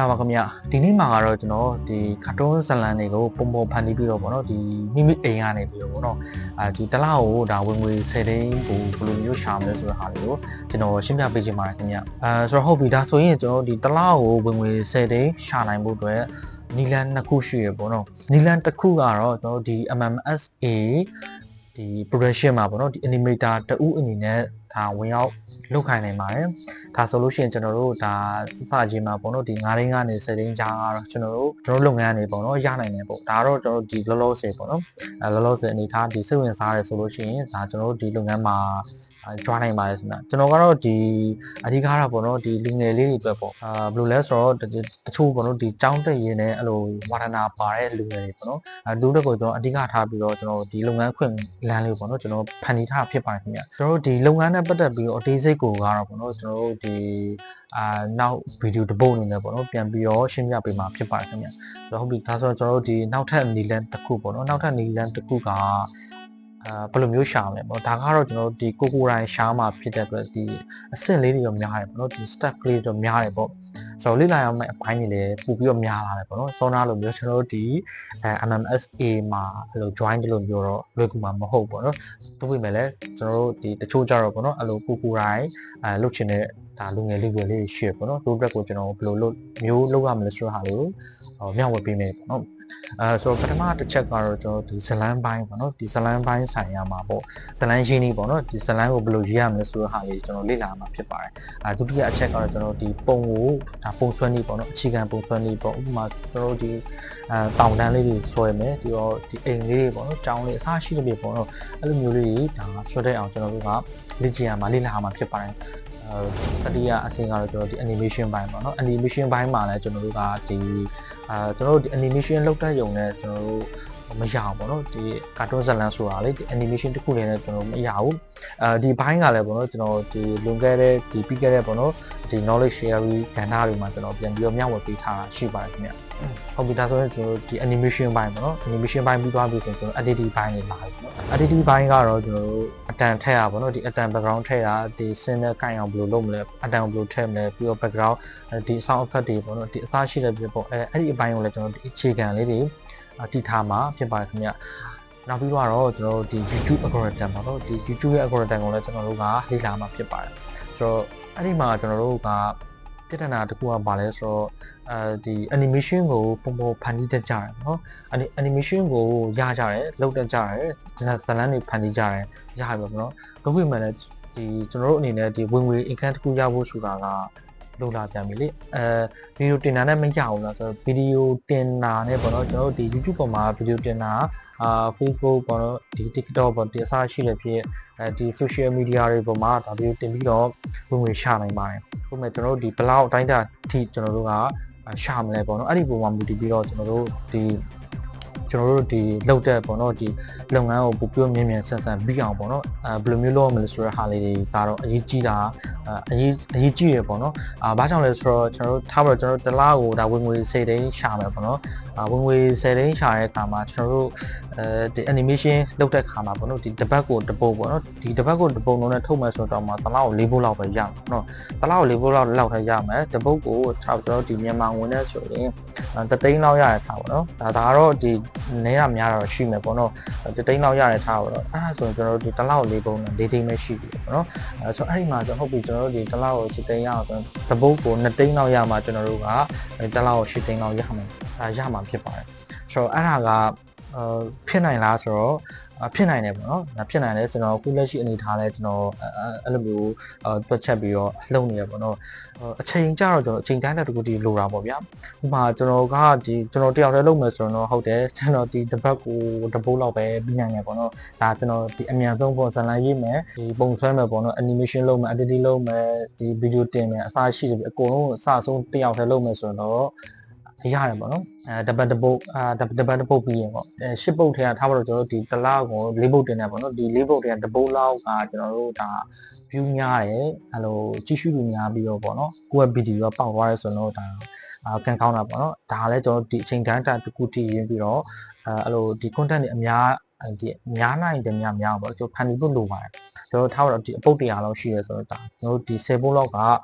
လာပါခင်ဗျဒီနေ့မှာကတော့ကျွန်တော်ဒီကာတွန်းဇလန်တွေကိုပုံဖန်တီးပြီးတော့ပေါ့နော်ဒီမိမိအိမ်ကနေပြီးတော့ပေါ့နော်ဒီတစ်လောက်ကိုဒါဝင်ငွေ10သိန်းကိုဘယ်လိုမျိုးရှာမလဲဆိုတဲ့ဟာတွေကိုကျွန်တော်ရှင်းပြပေးချင်ပါတယ်ခင်ဗျဆိုတော့ဟုတ်ပြီဒါဆိုရင်ကျွန်တော်ဒီတစ်လောက်ကိုဝင်ငွေ10သိန်းရှာနိုင်ဖို့အတွက်နီလန်နှစ်ခုရှိရပေါ့နော်နီလန်တစ်ခုကတော့ကျွန်တော်ဒီ MMSA ဒီ progression မှာပေါ့နော်ဒီ animator တဦးအနေနဲ့ဒါဝင်ရောက်လုပ်ခိုင်းနိုင်ပါတယ်ဒါဆိုလို့ရှိရင်ကျွန်တော်တို့ဒါစစချင်းမှာပေါ့နော်ဒီ9သိန်းကနေ10သိန်းကြားကတော့ကျွန်တော်တို့လုပ်ငန်းတွေပေါ့နော်ရနိုင်တယ်ပေါ့ဒါတော့ကျွန်တော်ဒီလောလောဆယ်ပေါ့နော်လောလောဆယ်အနေထားဒီစိတ်ဝင်စားရဲဆိုလို့ရှိရင်ဒါကျွန်တော်တို့ဒီလုပ်ငန်းမှာကြွားနိုင်ပါတယ်ဆိုတော့ကျွန်တော်ကတော့ဒီအဓိကတော့ပေါ့နော်ဒီလူငယ်လေးတွေအတွက်ပေါ့ဘယ်လိုလဲဆိုတော့တချို့ပေါ့နော်ဒီចောင်းတက်ရင်းနဲ့အဲ့လိုဝါဒနာပါတဲ့လူငယ်တွေပေါ့နော်လူတွေကိုကျွန်တော်အဓိကထားပြီးတော့ကျွန်တော်ဒီလုပ်ငန်းခွင့်လမ်းလေးပေါ့နော်ကျွန်တော်ဖန်တီးထားဖြစ်ပါတယ်ခင်ဗျကျွန်တော်တို့ဒီလုပ်ငန်းနဲ့ပတ်သက်ပြီးတော့အသေးစိတ်ကိုကတော့ပေါ့နော်ကျွန်တော်တို့ဒီနောက်ဗီဒီယိုတစ်ပုဒ်အနေနဲ့ပေါ့နော်ပြန်ပြီးတော့ရှင်းပြပေးမှာဖြစ်ပါတယ်ခင်ဗျဟုတ်ပြီဒါဆိုတော့ကျွန်တော်တို့ဒီနောက်ထပ်နီလန်တစ်ခုပေါ့နော်နောက်ထပ်နီလန်တစ်ခုကဘယ်လိုမျိုးရှာမလဲပေါ့ဒါကတော့ကျွန်တော်တို့ဒီကိုတိုင်းရှားမှာဖြစ်တဲ့အတွက်ဒီအဆင့်လေးတွေတော့များတယ်ပေါ့နော်ဒီ step လေးတော့များတယ်ပေါ့ဆိုတော့လေ့လာရမယ့်အပိုင်းတွေလည်းပို့ပြီးတော့များလာတယ်ပေါ့နော်စောနာလိုမျိုးကျွန်တော်တို့ဒီ MMSA မှာအဲ့လို join လို့မျိုးတော့လွယ်ကူမှာမဟုတ်ပေါ့နော်သို့ပေမဲ့လည်းကျွန်တော်တို့ဒီတချို့ကြတော့ပေါ့နော်အဲ့လိုကိုတိုင်းလုပ်ချင်တဲ့ဒါလူငယ်လေးတွေရှိရပေါ့နော်တို့အတွက်ကိုကျွန်တော်ဘယ်လိုလုပ်မျိုးလုပ်ရမလဲဆိုတဲ့ဟာလေးကိုမျှဝေပေးမယ်ပေါ့နော်ဆိုတော့ပထမတစ်ချက်ကတော့ကျွန်တော်ဒီဇလန်ပိုင်းပေါ့နော်ဒီဇလန်ပိုင်းဆိုင်ရာမှာပေါ့ဇလန်ရင်းနေပေါ့နော်ဒီဇလန်ကိုဘယ်လိုရေးရမလဲဆိုတဲ့ဟာလေးကျွန်တော်လေ့လာမှာဖြစ်ပါတယ်ဒုတိယအချက်ကတော့ကျွန်တော်ဒီပုံကိုဒါပုံဆွဲနေပေါ့နော်အခြေခံပုံဆွဲနေပေါ့ဥပမာကျွန်တော်ဒီတောင်တန်းလေးတွေဆွဲမယ်ဒီတော့ဒီအိမ်လေးတွေပေါ့နော်ကျောင်းလေးအစားရှိတဲ့ပေါ့နော်အဲ့လိုမျိုးလေးဒါဆွဲတဲ့အောင်ကျွန်တော်တို့ကလေ့ကျင့်ရမှာလေ့လာရမှာဖြစ်ပါတယ်တတိယအဆင့်ကတော့ကျွန်တော်ဒီ animation ဘိုင်းပေါ့နော် animation ဘိုင်းမှာလည်းကျွန်တော်တို့ကဒီကျွန်တော်တို့ဒီ animation လုပ်တဲ့ယုံနဲ့ကျွန်တော်တို့မရအောင်ပေါ့နော်ဒီကာတွန်းဇလန်ဆိုတာလေဒီ animation တစ်ခုလေးနဲ့ကျွန်တော်မရဘူးဒီဘိုင်းကလည်းပေါ့နော်ကျွန်တော်ဒီလွန်ခဲ့တဲ့ဒီပြီးခဲ့တဲ့ပေါ့နော်ဒီ knowledge sharing ကဏ္ဍတွေမှာကျွန်တော်ပြန်ပြီးတော့မျှဝေပေးထားတာရှိပါတယ်ခင်ဗျဟုတ်ပြီဒါဆိုရင်ကျွန်တော်ဒီ animation ဘိုင်းပေါ့နော် animation ဘိုင်းပြီးသွားပြီဆိုရင်ကျွန်တော် editing ဘိုင်းတွေလာပြီပေါ့ editing ဘိုင်းကတော့ကျွန်တော်တို့အတန်ထည့်ရပါတော့ဒီအတန် background ထည့်ရဒီစင်းနဲ့ကိုင်အောင်ဘယ်လိုလုပ်မလဲအတန်ဘယ်လိုထည့်မလဲပြီးတော့ background ဒီ sound effect တွေပေါ့နော်ဒီအစားရှိတဲ့ပြပေါ့အဲ့ဒီအပိုင်းကိုလည်းကျွန်တော်ဒီအခြေခံလေးတွေတည်ထားမှာဖြစ်ပါတယ်ခင်ဗျနောက်ပြီးတော့ကျွန်တော်တို့ဒီ YouTube algorithm ပေါ့နော်ဒီ YouTube ရဲ့ algorithm ကိုလည်းကျွန်တော်တို့ကလေ့လာမှာဖြစ်ပါတယ်ဆိုတော့အဲ့ဒီမှာကျွန်တော်တို့ကပြဿနာတစ်ခုကဘာလဲဆိုတော့ဒီ animation ကိုပုံဖန်တီးတတ်ကြတယ်နော် animation ကိုရကြတယ်လုပ်တတ်ကြတယ်ဇလန်းတွေဖန်တီးကြတယ်ရပြီပေါ့နော်ဒါပေမဲ့လည်းဒီကျွန်တော်တို့အနေနဲ့ဒီဝင်ငွေ income တစ်ခုရဖို့ဆိုတာကလုပ်လာပြန်ပြီလေဗီဒီယိုတင်တာနဲ့မရဘူးလားဆိုတော့ဗီဒီယိုတင်တာနဲ့ပေါ့နော်ကျွန်တော်တို့ဒီ YouTube ပေါ်မှာဗီဒီယိုတင်တာFacebook ပေါ့နော်ဒီ TikTok ပေါ့ဒီအစားရှိတဲ့ဖြစ်ဒီ social media တွေပေါ်မှာဒါဗီဒီယိုတင်ပြီးတော့ဝင်ငွေရှာနိုင်ပါတယ်ဒါပေမဲ့ကျွန်တော်တို့ဒီဘလောက်အတိုင်းတာအထိကျွန်တော်တို့ကရှာမလဲပေါ့နော်အဲ့ဒီပုံမှာမူတည်ပြီးတော့ကျွန်တော်တို့ဒီလောက်တဲ့ပေါ့နော်ဒီလုပ်ငန်းကိုပိုပြီးမြန်ဆန်ပြီးအောင်ပေါ့နော်ဘယ်လိုမျိုးလုပ်ရမလဲဆိုတဲ့ဟာလေးတွေကတော့အရေးကြီးတာအရေးကြီးရပေါ့နော်ဘာကြောင့်လဲဆိုတော့ကျွန်တော်တို့ထားပါတော့ကျွန်တော်တို့တစ်လားကိုဒါဝင်ငွေ10သိန်းရှာမယ်ပေါ့နော်ဝင်ငွေ10သိန်းရှာတဲ့အခါမှာကျွန်တော်တို့ဒီ animation လုပ်တဲ့အခါမှာပေါ့နော်ဒီတစ်ပတ်ကိုတစ်ပုတ်ပေါ့နော်ဒီတစ်ပတ်ကိုတစ်ပုတ်လုံးနဲ့ထုတ်မယ်ဆိုတော့မှတစ်လားကို4ပုတ်လောက်ပဲရမှာပေါ့နော်တစ်လားကို4ပုတ်လောက်ထည့်ရမယ်တစ်ပုတ်ကိုကျွန်တော်တို့ဒီမြန်မာငွေနဲ့ဆိုရင်3သိန်းလောက်ရရထားပေါ့နော်ဒါကတော့ဒီနေရများတော့ရှိမယ်ပေါ့နော်3သိန်းလောက်ရရထားပေါ့နော်အဲ့ဒါဆိုရင်ကျွန်တော်တို့ဒီတစ်လောက်4ပုံနဲ့4သိန်းပဲရှိပြီပေါ့နော်ဆိုတော့အဲ့ဒီမှာကျွန်တော်ဟုတ်ပြီကျွန်တော်တို့ဒီတစ်လောက်ကို7သိန်းရအောင်ဆိုတစ်ပုတ်ကို2သိန်းလောက်ရမှာကျွန်တော်တို့ကတစ်လောက်ကို8သိန်းလောက်ရမှာဖြစ်ပါတယ်ဆိုတော့အဲ့ဒါကဖြစ်နိုင်လားဆိုတော့ဖြစ်နိုင်တယ်ပေါ့နော်ဖြစ်နိုင်တယ်ကျွန်တော်ခုလက်ရှိအနေထားလဲကျွန်တော်အဲ့လိုမျိုးတွက်ချက်ပြီးတော့လုပ်နေရပေါ့နော်အချိန်ကြတော့ကျွန်တော်အချိန်တိုင်းတဲ့တကူတီလိုတာပေါ့ဗျာဥပမာကျွန်တော်ကဒီကျွန်တော်တယောက်တည်းလုပ်မယ်ဆိုတော့ဟုတ်တယ်ကျွန်တော်ဒီတစ်ပတ်ကိုတစ်ပုတ်လောက်ပဲပြီးနိုင်ရပေါ့နော်ဒါကျွန်တော်ဒီအမြန်ဆုံးပုံစံလိုက်ရေးမယ်ဒီပုံဆွဲမယ်ပေါ့နော် animation လုပ်မယ် editing လုပ်မယ်ဒီ video တင်မယ်အစားရှိတယ်အကုန်လုံးအစားဆုံးတယောက်တည်းလုပ်မယ်ဆိုတော့ရတယ်ပေါ့နော်တပတ်တစ်ပုတ်ပြီးရင်ပေါ့10ပုတ်ထဲကထားပါတော့ကျွန်တော်တို့ဒီတစ်လောက်ကို4ပုတ်တင်နေပေါ့နော်ဒီ4ပုတ်ထဲကတစ်ပုတ်လောက်ကကျွန်တော်တို့ဒါ view များတယ်အဲ့လိုကြည့်ရှုလူများပြီးတော့ပေါ့နော်ကိုယ့်ရဲ့ video ကပေါက်သွားရဲဆိုတော့ဒါကန်ကောင်းတာပေါ့နော်ဒါလည်းကျွန်တော်ဒီအချိန်တန်းတာတစ်ခုတည်ရင်းပြီးတော့အဲ့လိုဒီ content တွေအများနိုင်တယ်များပေါ့ကျွန်တော်ဖန်တီးဖို့လိုပါတယ်ကျွန်တော်ထားတော့ဒီအပုတ်100လောက်ရှိရဲဆိုတော့ဒါကျွန်တော်တို့ဒီ10ပုတ်လောက်က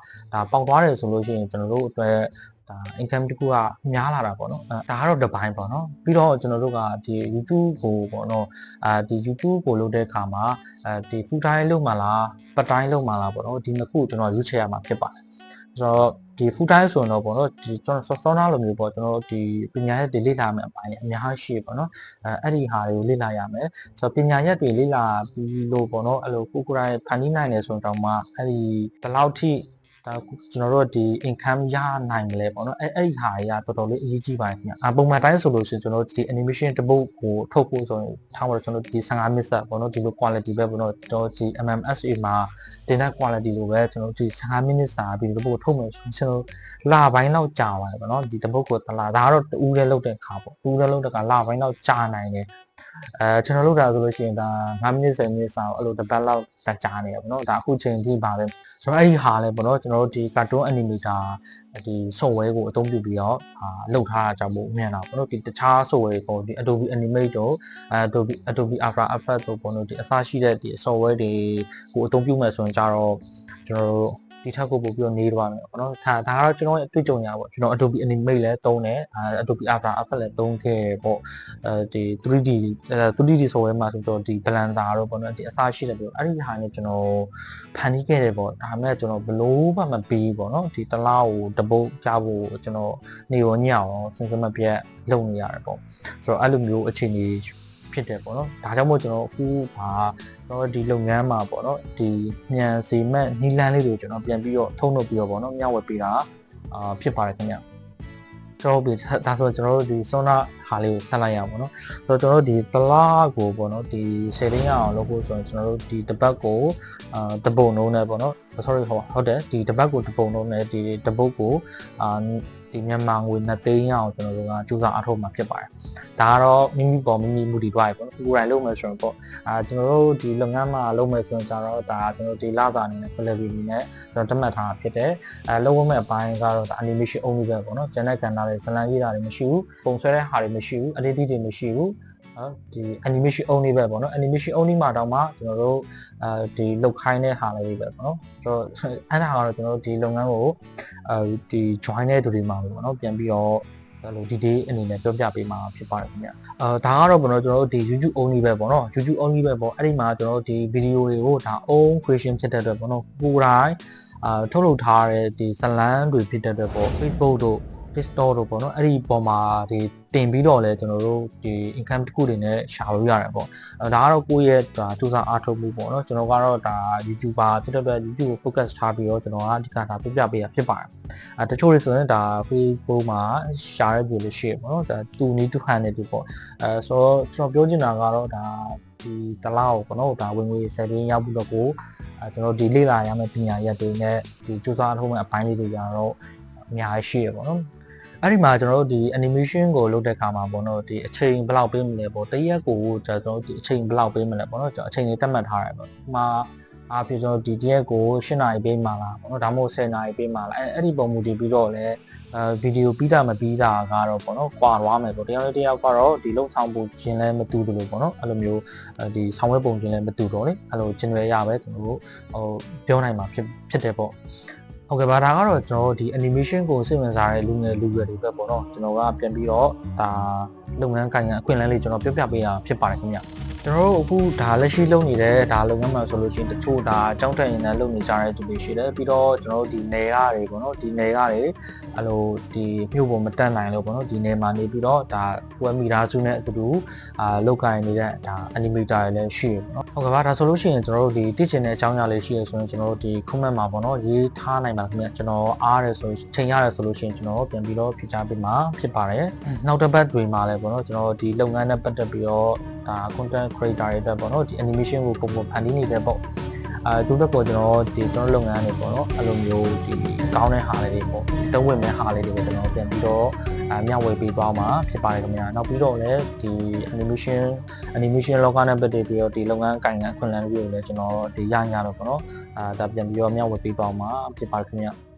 ဒါပေါက်သွားတယ်ဆိုလို့ရှိရင်ကျွန်တော်တို့အတွက် ဒါ income တခုကများလာတာပေါ့နော်ဒါကတော့တစ်ပိုင်းပေါ့နော်ပြီးတော့ကျွန်တော်တို့ကဒီ YouTube ကိုပေါ့နော်ဒီ YouTube ကိုလုပ်တဲ့အခါမှာဒီ full time လုပ်မှလား part time လုပ်မှလားပေါ့နော်ဒီနှစ်ခုကျွန်တော်ရွေးချယ်ရမှာဖြစ်ပါတယ်ဆိုတော့ဒီ full time ဆိုတော့ပေါ့နော်ဒီကျွန်တော်စောနာလိုမျိုးပေါ့ကျွန်တော်ဒီပညာရပ်တွေလေ့လာမယ်အပိုင်းအများရှိပေါ့နော်အဲ့ဒီဟာတွေကိုလေ့လာရမယ်ဆိုတော့ပညာရပ်တွေလေ့လာပြီးလို့ပေါ့နော်အဲ့လိုကိုယ်တိုင်ဖန်တီးနိုင်တယ်ဆိုတော့မှအဲ့ဒီဘယ်လောက်ထိဒါကျွန်တော်တို့ဒီ income ရနိုင်မလဲပေါ့နော်အဲ့ဒီဟာတွေကတော်တော်လေးအရေးကြီးပါတယ်ခင်ဗျပုံမှန်တိုင်းဆိုလို့ရှိရင်ကျွန်တော်တို့ဒီ animation တစ်ပုဒ်ကိုထုတ်ဖို့ဆိုရင်ထားပါတော့ကျွန်တော်တို့ဒီ15 minute ပေါ့နော်ဒီလို quality ပဲပေါ့နော်ကျွန်တော်ဒီ MMSA မှာတင်တဲ့ quality လိုပဲကျွန်တော်တို့ဒီ15 minute စာပြီးဒီပုဒ်ထုတ်မယ်ဆိုရင်ကျွန်တော်လပိုင်းလောက်ကြာပါတယ်ပေါ့နော်ဒီတစ်ပုဒ်ကိုတလားဒါကတော့တူးရဲလောက်တဲ့ခါပေါ့တူးရဲလောက်တဲ့ကလပိုင်းလောက်ကြာနိုင်တယ်ကျွန်တော်လုပ်တာဆိုလို့ရှိရင်ဒါ5 minute 10 minute စာအဲ့လိုတစ်ပတ်လောက်ကြာနေရပေါ့နော်ဒါအခုချိန်ထိပါပဲဆိုတော့အဲ့ဒီဟာလဲပေါ့နော်ကျွန်တော်တို့ဒီ cartoon animator ဒီ software ကိုအသုံးပြုပြီးတော့လုပ်ထားတာကြောင့်မို့မြန်တာပေါ့နော်ဒီတခြား software ပေါ့ဒီ Adobe Animate တို့Adobe After Effects တို့ပေါ့နော်ဒီအစရှိတဲ့ဒီ software တွေကိုအသုံးပြုမယ်ဆိုရင်ကြတော့ကျွန်တော်တို့ဒီထက်ကိုပို့ပြီးတော့နေသွားမယ်ပေါ့နော်ဒါကတော့ကျွန်တော်ရဲ့အတွေ့အကြုံရပေါ့ကျွန်တော် Adobe Animate လည်းသုံးတယ်Adobe After Effects လည်းသုံးခဲ့ပေါ့ဒီ 3D software မှာဆိုတော့ဒီ Blender တို့ပေါ့နော်ဒီအစရှိတဲ့ပြီးအဲ့ဒီဟာနဲ့ကျွန်တော်ဖန်တီးခဲ့တယ်ပေါ့ဒါမဲ့ကျွန်တော်ဘလို့မှမပြီးပေါ့နော်ဒီတစ်လားကိုတပုတ်ကြဖို့ကျွန်တော်နေရောညအောင်စင်စမပြတ်လုပ်နေရတယ်ပေါ့ဆိုတော့အဲ့လိုမျိုးအခြေအနေဖြစ်တယ်ပေါ့နော်ဒါကြောင့်မို့ကျွန်တော်အခုကျွန်တော်ဒီလုပ်ငန်းမှာပေါ့နော်ဒီညံစီမဲ့နီလန်းလေးတွေကျွန်တော်ပြန်ပြီးတော့ထုံးလုပ်ပြီးတော့ပေါ့နော်မျှဝေပေးတာဖြစ်ပါတယ်ခင်ဗျကျွန်တော်ပြီးဒါဆိုကျွန်တော်တို့ဒီစွန်းနာဟာလေးကိုဆက်လိုက်ရအောင်ပေါ့နော်ဆိုတော့ကျွန်တော်တို့ဒီတလားကိုပေါ့နော်ဒီရှယ်ရင်းရအောင်လုပ်ဖို့ဆိုရင်ကျွန်တော်တို့ဒီတပတ်ကိုတပုံလုံးနဲ့ပေါ့နော် sorry ဟုတ်တယ်ဒီတပတ်ကိုတပုံလုံးနဲ့ဒီတပုတ်ကိုဒီမြန်မာငွေ2သိန်းရအောင်ကျွန်တော်တို့ကစူးစမ်းအားထုတ်မှာဖြစ်ပါတယ်ဒါကတော့မိမိပေါ်မိမိမူတည်သွားပြီပေါ့နော်ကိုယ်တိုင်လုပ်မယ်ဆိုရင်ပေါ့ကျွန်တော်တို့ဒီလုပ်ငန်းမှာလုပ်မယ်ဆိုရင်ကျတော့ဒါကျွန်တော်ဒီလစာအနေနဲ့ salary အနေနဲ့ကျွန်တော်တတ်မှတ်ထားတာဖြစ်တယ်လုပ်ရမယ့်အပိုင်းကတော့ animation only ပဲပေါ့နော်ကျန်တဲ့ကဏ္ဍတွေဇလံရေးတာတွေမရှိဘူးပုံဆွဲတဲ့ဟာတွေမရှိဘူး edit တွေမရှိဘူးဒီ animation only ပဲပေါ့နော် animation only မှာတောင်မှကျွန်တော်တို့ဒီလုတ်ခိုင်းတဲ့ဟာလေးပဲပေါ့နော်ဆိုတော့အဲ့ဒါကတော့ကျွန်တော်တို့ဒီလုပ်ငန်းကိုဒီ join တဲ့သူတွေမှာပေါ့နော်ပြန်ပြီးတော့အဲ့လို detail အနေနဲ့ပြောပြပေးမှာဖြစ်ပါတယ်ခင်ဗျဒါကတော့ပေါ့နော်ကျွန်တော်တို့ဒီ YouTube only ပဲပေါ့နော် YouTube only ပဲပေါ့အဲ့ဒီမှာကျွန်တော်တို့ဒီ video တွေကိုဒါ own creation ဖြစ်တဲ့အတွက်ပေါ့နော်ကိုယ်တိုင်ထုတ်လုပ်ထားတဲ့ဒီဇလံတွေဖြစ်တဲ့အတွက်ပေါ့ Facebook တို့ TikTok တို့ပေါ့နော်အဲ့ဒီပေါ်မှာဒီတင်ပြီးတော့လဲကျွန်တော်တို့ဒီ income တစ်ခုတွေနဲ့ရှာလို့ရတယ်ပေါ့ဒါကတော့ကိုယ့်ရဲ့ဒါစူးစမ်းအားထုတ်မှုပေါ့နော်ကျွန်တော်ကတော့ဒါ YouTuber ဖြစ်တဲ့အတွက် YouTube ကို focus ထားပြီးတော့ကျွန်တော်ကအဓိကဒါပြပြပေးရဖြစ်ပါတယ်တချို့တွေဆိုရင်ဒါ Facebook မှာရှာရကြလို့ရှိရပေါ့နော်ဒါသူ need to hand နေတူပေါ့ဆိုတော့ကျွန်တော်ပြောချင်တာကတော့ဒါဒီတလားကိုပေါ့နော်ဒါဝင်ငွေ10သိန်းရောက်ပြီးတော့ကိုကျွန်တော်ဒီလေ့လာရမယ့်ပညာရပ်တွေနဲ့ဒီစူးစမ်းအားထုတ်မယ့်အပိုင်းလေးတွေကတော့အများကြီးရှိရပေါ့နော်အဲ့ဒီမှာကျွန်တော်တို့ဒီ animation ကိုလုပ်တဲ့အခါမှာပေါ့နော်ဒီအချိန်ဘယ်လောက်ပေးမလဲပေါ့တရက်ကိုကျွန်တော်တို့ဒီအချိန်ဘယ်လောက်ပေးမလဲပေါ့နော်အချိန်တွေတတ်မှတ်ထားတယ်ပေါ့ဒီမှာအားဖြင့်ကျွန်တော်ဒီတရက်ကို8နာရီပေးမှလားပေါ့နော်ဒါမှမဟုတ်10နာရီပေးမှလားအဲ့ဒီပုံမူတည်ပြီးတော့လည်းဗီဒီယိုပြီးတာမပြီးတာကတော့ပေါ့နော်ကွာသွားမယ်ပေါ့တယောက်နဲ့တယောက်ကတော့ဒီလုံဆောင်ပုံချင်းလည်းမတူဘူးလို့ပေါ့နော်အဲ့လိုမျိုးဒီဆောင်ဝဲပုံချင်းလည်းမတူတော့လေအဲ့လို general ရပဲကျွန်တော်တို့ပြောနိုင်မှာဖြစ်တယ်ပေါ့ဟုတ်ကဲ့ပါဒါကတော့ကျွန်တော်ဒီ animation ကိုစိတ်ဝင်စားတဲ့လူငယ်လူရွယ်တွေပဲပေါ့နော်ကျွန်တော်ကပြန်ပြီးတော့ဒါလုပ်ငန်းကိုင်အခွင့်အလမ်းလေးကျွန်တော်ပြပြပေးတာဖြစ်ပါတယ်ခင်ဗျကျွန်တော်တို့အခုဒါလက်ရှိလုပ်နေတဲ့ဒါလုပ်ငန်းမှာဆိုလို့ရှိရင်တချို့ဒါအကြောင်းတက်ရင်လည်းလုပ်နေကြတဲ့သူတွေရှိတယ်ပြီးတော့ကျွန်တော်တို့ဒီနယ်ကားတွေပေါ့နော်ဒီနယ်ကားတွေအဲ့လိုဒီမြို့ပေါ်မတက်နိုင်လို့ပေါ့နော်ဒီနယ်မှာနေပြီးတော့ဒါဝက်မီတာစုနဲ့အတူတူလုပ်ကိုင်နေတဲ့ဒါ animator တွေလည်းရှိရပေါ့နော်ဟုတ်ကဲ့ပါဒါဆိုလို့ရှိရင်ကျွန်တော်တို့ဒီတည်ကျင်တဲ့အကြောင်းအရာလေးရှိရဆိုရင်ကျွန်တော်တို့ဒီ comment မှာပေါ့နော်ရေးထားနိုင်ပါခင်ဗျကျွန်တော်အားရဆိုချိန်ရတယ်ဆိုလို့ရှိရင်ကျွန်တော်ပြန်ပြီးတော့ဖြေချပေးမှာဖြစ်ပါတယ်နောက်တစ်ပတ်တွေမှာလည်းပေါ့နော်ကျွန်တော်ဒီလုပ်ငန်းနဲ့ပတ်သက်ပြီးတော့ဒါ content creator တွေအတွက်ပေါ့နော်ဒီ animation ကိုပုံဖန်တီးနေတဲ့ပေါ့သူတို့ပေါ်ကျွန်တော်လုပ်ငန်းတွေပေါ့နော်အဲ့လိုမျိုးဒီကောင်းတဲ့ဟာလေးတွေပေါ့တုံးဝင်မဲ့ဟာလေးတွေကိုကျွန်တော်ပြန်ပြီးတော့မျှဝေပေးသွားမှာဖြစ်ပါတယ်ခင်ဗျာနောက်ပြီးတော့လည်းဒီ animation လောကနဲ့ပတ်သက်ပြီးတော့ဒီလုပ်ငန်းကိုင်ငံအခွင့်အလမ်းတွေကိုလည်းကျွန်တော်ဒီရတော့ပေါ့နော်ဒါပြန်ပြီးတော့မျှဝေပေးသွားမှာဖြစ်ပါတယ်ခင်ဗျာ